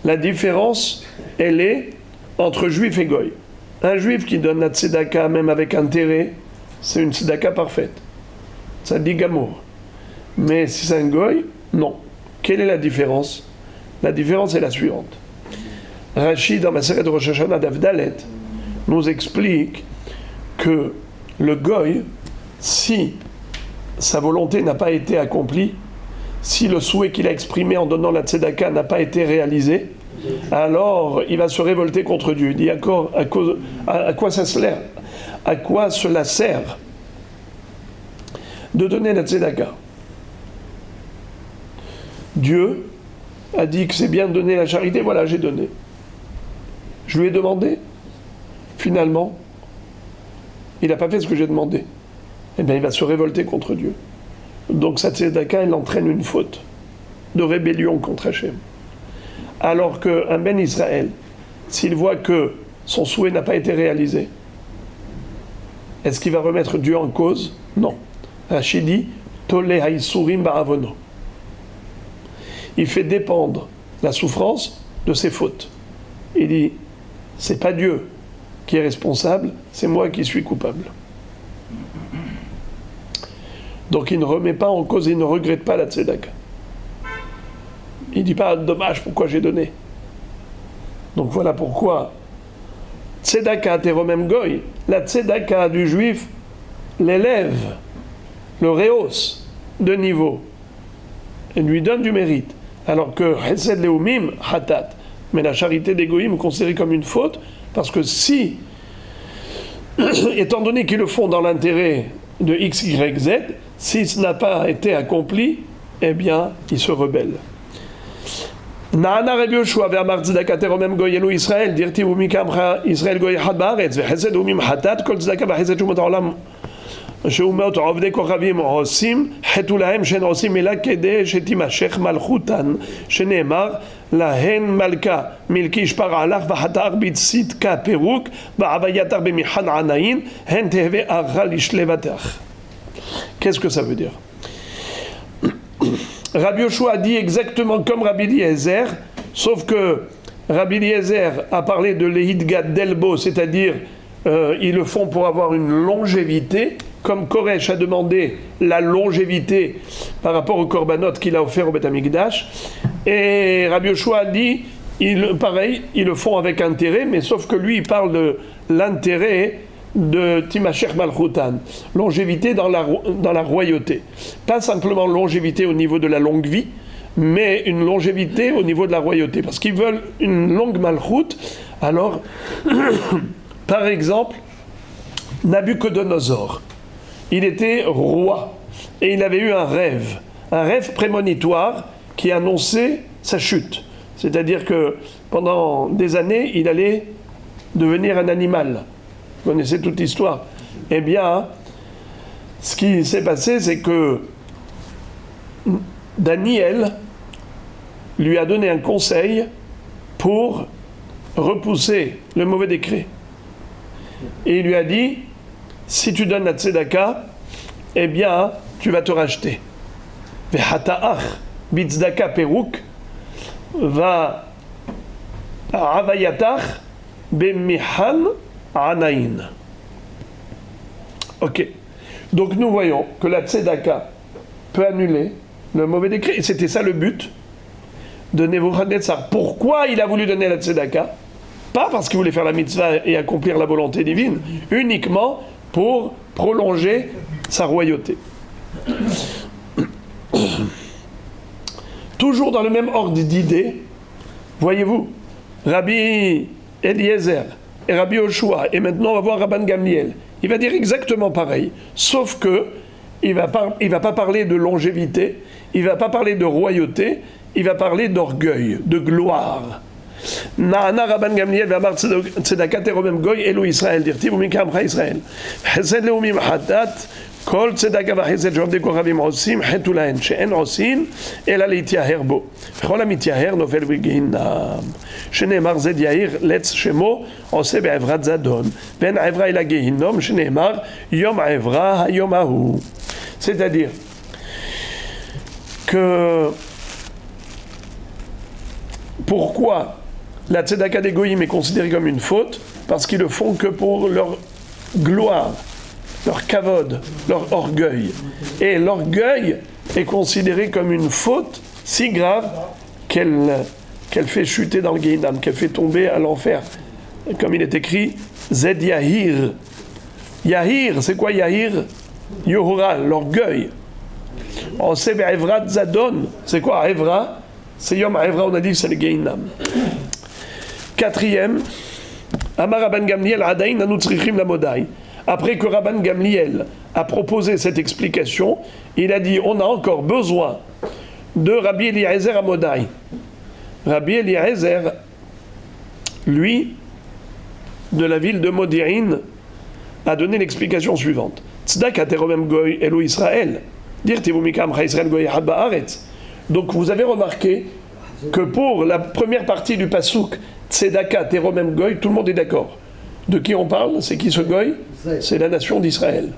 La différence, elle est entre juif et goy. Un juif qui donne la tzedaka même avec intérêt, c'est une tzedaka parfaite. Tzadik gamour. Mais si c'est un goy, non. Quelle est la différence? La différence est la suivante. Rashi, dans Maseret Rosh Hashanah Daf Dalet, nous explique que le goy, si sa volonté n'a pas été accomplie, si le souhait qu'il a exprimé en donnant la tzedaka n'a pas été réalisé, alors il va se révolter contre Dieu. Il dit à quoi ça sert? À quoi cela sert de donner la tzedaka? Dieu a dit que c'est bien de donner la charité, voilà, j'ai donné. Je lui ai demandé. Finalement, il n'a pas fait ce que j'ai demandé. Eh bien, il va se révolter contre Dieu. Donc, sa tzedaka, elle entraîne une faute de rébellion contre Hachem. Alors qu'un Ben Israël, s'il voit que son souhait n'a pas été réalisé, est-ce qu'il va remettre Dieu en cause? Non. Rachid dit Tole haïsurim baravono. Il fait dépendre la souffrance de ses fautes. Il dit c'est pas Dieu qui est responsable, c'est moi qui suis coupable. Donc il ne remet pas en cause, il ne regrette pas la tzedaka. Il ne dit pas dommage, pourquoi j'ai donné. Donc voilà pourquoi tzedaka teromem goy, la tzedaka du juif l'élève, le rehausse de niveau et lui donne du mérite. Alors que Hesed Leumim, Hatat, mais la charité des goïms est considérée comme une faute, parce que si, étant donné qu'ils le font dans l'intérêt de X, Y, Z, si ce n'a pas été accompli, eh bien, ils se rebellent. Na'ana Rabbi Yoshua ve'amar tzedaka teromem goyenu Israël, dirti u'mikamcha Israël goy had ba'aretz, ve'chesed u'mim hatat, kol tzedaka v'chesed shumot ha'olam שאומות עובדי כוכבים עושים חטאו להם שאין עושים אלא כדי שתימשך מלכותן שנאמר להן מלכה מלכי ישפר עלך וחתך בצדקה פירוק ועבייתך במיחן ענאים הן תהווה ארכה לשלוותך. Qu'est-ce que ça veut dire? Rabbi Yoshua dit exactement comme Rabbi Eliezer, sauf que Rabbi Eliezer a parlé de l'Ehidgat d'Elbo, c'est-à-dire ils le font pour avoir une longévité, comme Koresh a demandé la longévité par rapport au korbanot qu'il a offert au Beth Amikdash. Et Rabbi Yoshua a dit, pareil, ils le font avec intérêt, mais sauf que lui, il parle de l'intérêt de Timashech Malchutan, longévité dans la royauté. Pas simplement longévité au niveau de la longue vie, mais une longévité au niveau de la royauté. Parce qu'ils veulent une longue Malchut. Alors, par exemple, Nabuchodonosor, il était roi et il avait eu un rêve prémonitoire qui annonçait sa chute. C'est-à-dire que pendant des années, il allait devenir un animal. Vous connaissez toute l'histoire. Eh bien, ce qui s'est passé, c'est que Daniel lui a donné un conseil pour repousser le mauvais décret. Et il lui a dit, si tu donnes la tzedaka, eh bien, tu vas te racheter. Vehata'ach bitzdaka peruk va avayatach bemihan anaïn. Ok. Donc nous voyons que la tzedaka peut annuler le mauvais décret. Et c'était ça le but de Nebuchadnezzar. Pourquoi il a voulu donner la tzedaka? Pas parce qu'il voulait faire la mitzvah et accomplir la volonté divine, uniquement pour prolonger sa royauté. Toujours dans le même ordre d'idées, voyez-vous, Rabbi Eliezer et Rabbi Yoshua, et maintenant on va voir Rabban Gamliel, il va dire exactement pareil, sauf que il va pas parler de longévité, il va pas parler de royauté, il va parler d'orgueil, de gloire. Naana Rabban Gamliel ve'amar tzedaka teromem goy elu Israël dirtiv u'mikamcha Israël chesed leumim hatat kol tzedaka v'chesed שעובדי כוכבים עושים חטאו להן שאין עושים אלא להתייהר בו וכל המתייהר נופל בגיהינום שנאמר זד יאיר לץ שמו עושה בעברת זדון ואין עברה אלא גיהינום שנאמר יום עברה היום ההוא. C'est-à-dire que pourquoi la tzedaka des goyim est considérée comme une faute? Parce qu'ils le font que pour leur gloire, leur kavod, leur orgueil. Et l'orgueil est considéré comme une faute si grave qu'elle fait chuter dans le Gehinnom, qu'elle fait tomber à l'enfer. Comme il est écrit, Zed Yahir. Yahir, c'est quoi Yahir? Yohura, l'orgueil. On sait Evrat Zadon, c'est quoi Evra? C'est Yom Evra, on a dit que c'est le Gehinnom. Quatrième, Amar Rabban Gamliel Adain Anu Tzrichim Lamodai. Après que Rabban Gamliel a proposé cette explication, il a dit on a encore besoin de Rabbi Eliezer à Modai. Rabbi Eliezer, lui, de la ville de Modi'in, a donné l'explication suivante. Tzedaka teromem goy elu Israël. Dire tivu mikam cha Israël goy had ba'aretz. Donc vous avez remarqué que pour la première partie du pasuk, Tzedaka teromem goy, tout le monde est d'accord. De qui on parle? C'est qui ce goy? C'est la nation d'Israël.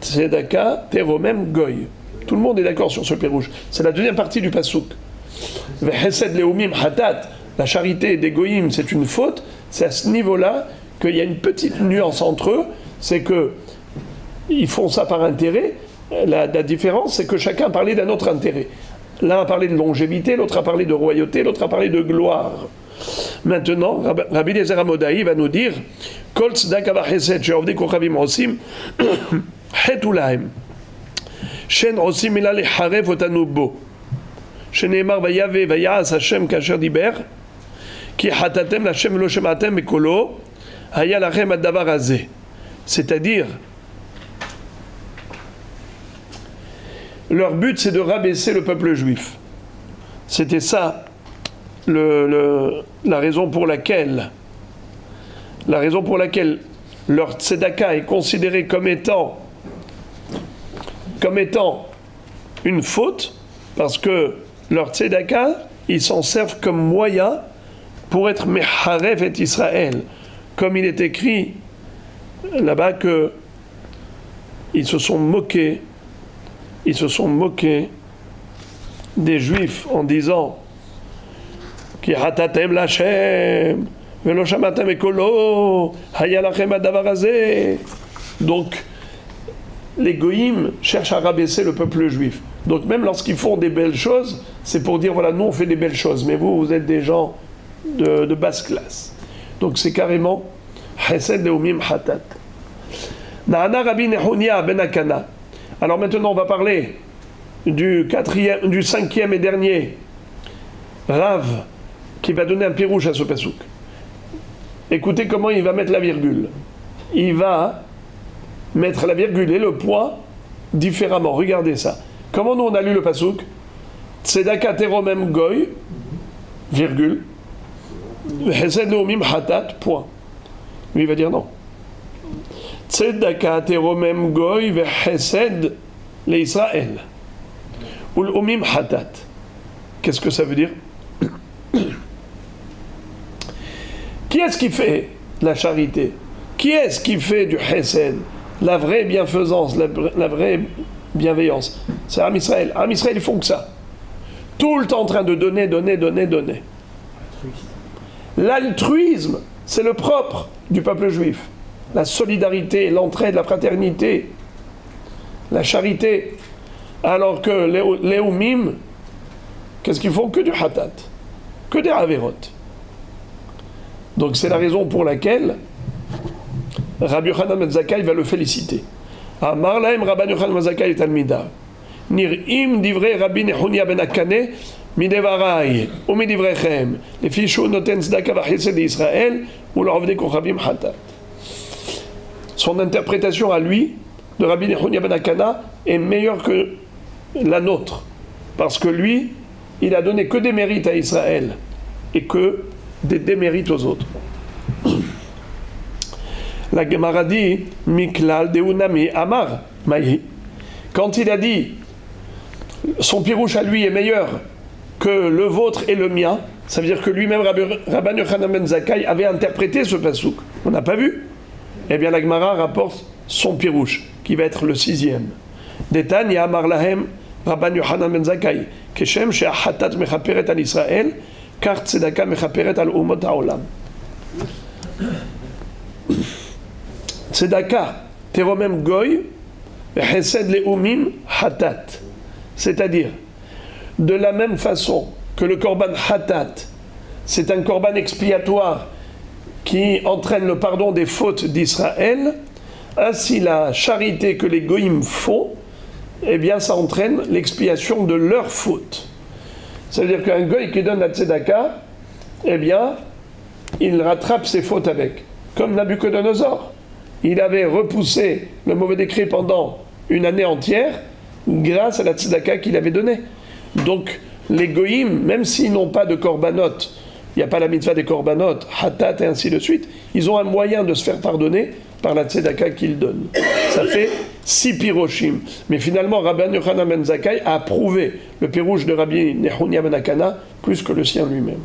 Tzedaka teromem goy. Tout le monde est d'accord sur ce pérouge. C'est la deuxième partie du pasuk. V'chesed leumim hatat. La charité des goyim, c'est une faute. C'est à ce niveau-là qu'il y a une petite nuance entre eux. C'est que ils font ça par intérêt. La différence, c'est que chacun parlait d'un autre intérêt. L'un a parlé de longévité, l'autre a parlé de royauté, l'autre a parlé de gloire. Maintenant, Rabbi Eliezer Amodai va nous dire Kol tzedaka v'chesed she'ovdei kochavim osim chetu lahem she'en osim ela lecharev otanu bo shene'emar vayave vaya'as Hashem kasher diber ki chatatem l'Hashem v'lo shema'atem bekolo haya lachem ad-davar hazeh. C'est-à-dire, leur but c'est de rabaisser le peuple juif. C'était ça la raison pour laquelle leur tzedaka est considéré comme étant une faute, parce que leur tzedaka, ils s'en servent comme moyen pour être mecharev et Israël, comme il est écrit là-bas que ils se sont moqués des Juifs en disant Ki hatatem l'Hashem velo shamatem ekolo haya lachem ad-davar hazeh. Donc les goïms cherchent à rabaisser le peuple juif. Donc même lorsqu'ils font des belles choses, c'est pour dire voilà, nous on fait des belles choses, mais vous êtes des gens de basse classe. Donc c'est carrément chesed leumim hatat. Na'ana Rabbi Nehonia ben Akana. Alors maintenant on va parler du cinquième et dernier Rav qui va donner un pirouche à ce pasuk. Écoutez comment il va mettre la virgule. Il va mettre la virgule et le point différemment. Regardez ça. Comment nous on a lu le pasuk? Tzedaka teromem goy, virgule, chesed leumim hatat, point. Lui il va dire non. Tzedaka teromem goy vechesed l'Israël. Ou l'omim hatat. Qu'est-ce que ça veut dire? Qui est-ce qui fait la charité? Qui est-ce qui fait du chesed? La vraie bienfaisance, la vraie bienveillance. C'est Am Israël. Am Israël, ils font que ça. Tout le temps en train de donner. L'altruisme, c'est le propre du peuple juif. La solidarité, l'entraide, la fraternité. la charité, alors que les Oumim, qu'est-ce qu'ils font? Que du hatat, que des averot. Donc c'est la raison pour laquelle Rabbi Yochanan ben Zakkai va le féliciter. Amar lahem Rabban Yochanan ben Zakkai talmida. Nir'im divrei Rabbi Nehunia ben Akane midevarai ou midivrechem lefi shu noten tzedaka v'chesed d'Israël ou l'ovdei kochavim hatat. Son interprétation à lui de Rabbi Nehunia ben Akana est meilleure que la nôtre, parce que lui, il a donné que des mérites à Israël et que des démérites aux autres. La Gemara dit Miklal Deunami Amar Maï. Quand il a dit son pirouche à lui est meilleur que le vôtre et le mien, ça veut dire que lui-même, Rabban Yochanan ben Zakkai, avait interprété ce pasouk. On n'a pas vu. Eh bien, la Gemara rapporte son pirouche, qui va être le 6e. Detanya Amar Lahem Rabban Yochanan ben Zakkai, Keshem she'ahatat mechaperet al Israël, car tzedaka mechaperet al umot haolam. Tzedaka, teromem goy, chesed leumim hatat. C'est-à-dire, de la même façon que le korban hatat, c'est un korban expiatoire qui entraîne le pardon des fautes d'Israël, ainsi la charité que les goïms font, eh bien ça entraîne l'expiation de leurs fautes. C'est-à-dire qu'un goï qui donne la tzedaka, eh bien, il rattrape ses fautes avec. Comme Nabuchodonosor. Il avait repoussé le mauvais décret pendant une année entière grâce à la tzedaka qu'il avait donnée. Donc, les goïms, même s'ils n'ont pas de korbanot, il n'y a pas la mitzvah des korbanot, hatat et ainsi de suite, ils ont un moyen de se faire pardonner par la tzedaka qu'ils donnent. Ça fait 6 piroshim. Mais finalement, Rabban Yochanan ben Zakkai a approuvé le pirouche de Rabbi Nehunia ben Akana plus que le sien lui-même.